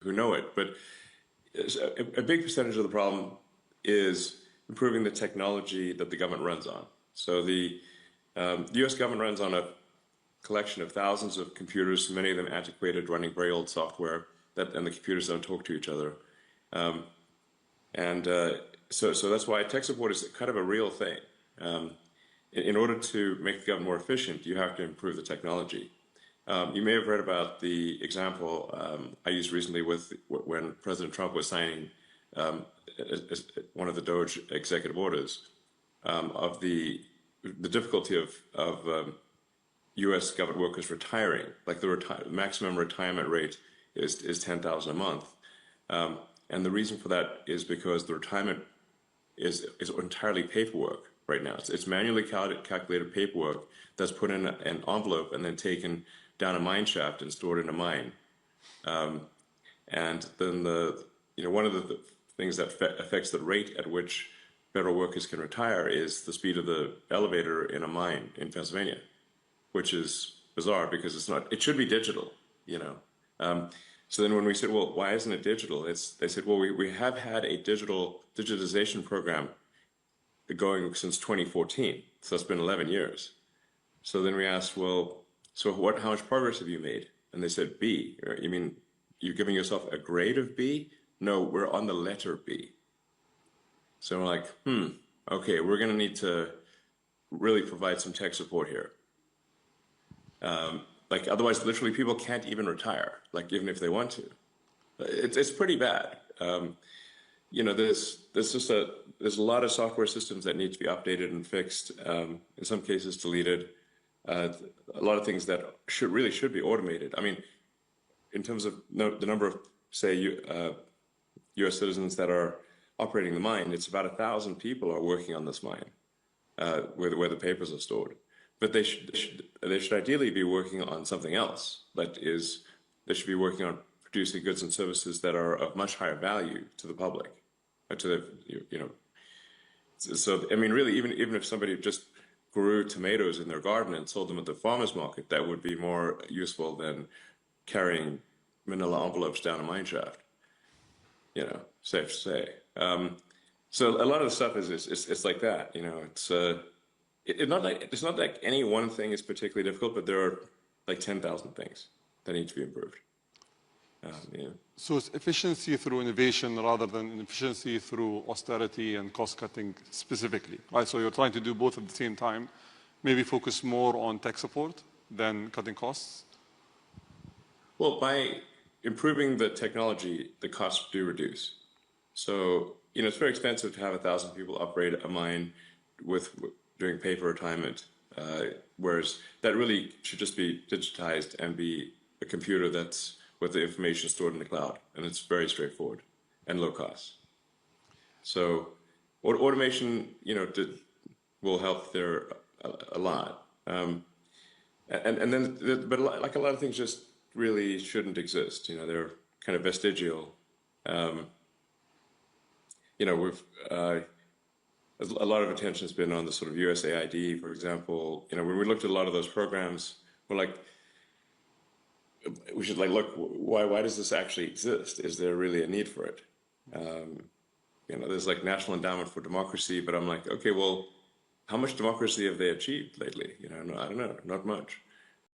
who know it. But a big percentage of the problem is improving the technology that the government runs on. So the U.S. government runs on a collection of thousands of computers, many of them antiquated, running very old software, and the computers don't talk to each other. So that's why tech support is kind of a real thing. In order to make the government more efficient, you have to improve the technology. You may have read about the example I used recently when President Trump was signing one of the DOGE executive orders of the difficulty of U.S. government workers retiring. Like the maximum retirement rate is $10,000 a month, and the reason for that is because the retirement is entirely paperwork right now. It's manually calculated paperwork that's put in an envelope and then taken down a mine shaft and stored in a mine. And then one of the things that affects the rate at which federal workers can retire is the speed of the elevator in a mine in Pennsylvania, which is bizarre because it should be digital, So then when we said, well, why isn't it digital? They said, well, we have had a digitization program going since 2014. So that's been 11 years. So then we asked, well, so how much progress have you made? And they said, B. You mean you're giving yourself a grade of B? No, we're on the letter B. So we're like, okay, we're going to need to really provide some tech support here. Otherwise, literally, people can't even retire, even if they want to. It's pretty bad. There's a lot of software systems that need to be updated and fixed. In some cases, deleted. A lot of things that should be automated. I mean, in terms of the number of, say, U.S. citizens that are operating the mine, it's about 1,000 people are working on this mine, where the papers are stored. But they should ideally be working on something else. They should be working on producing goods and services that are of much higher value to the public, So I mean, really, even if somebody just grew tomatoes in their garden and sold them at the farmer's market, that would be more useful than carrying manila envelopes down a mine shaft. Safe to say. So a lot of the stuff is like that. It's not like any one thing is particularly difficult, but there are like 10,000 things that need to be improved. So it's efficiency through innovation rather than efficiency through austerity and cost cutting specifically, right? So you're trying to do both at the same time, maybe focus more on tech support than cutting costs? Well, by improving the technology, the costs do reduce. So, it's very expensive to have 1,000 people operate a mine doing paper retirement, whereas that really should just be digitized and be a computer that's with the information stored in the cloud, and it's very straightforward and low cost. So automation, will help there a lot. But like a lot of things just really shouldn't exist. They're kind of vestigial. A lot of attention has been on the sort of USAID, for example. When we looked at a lot of those programs, we're like, we should look, why does this actually exist? Is there really a need for it? There's National Endowment for Democracy, but I'm like, okay, well, how much democracy have they achieved lately? I don't know, not much.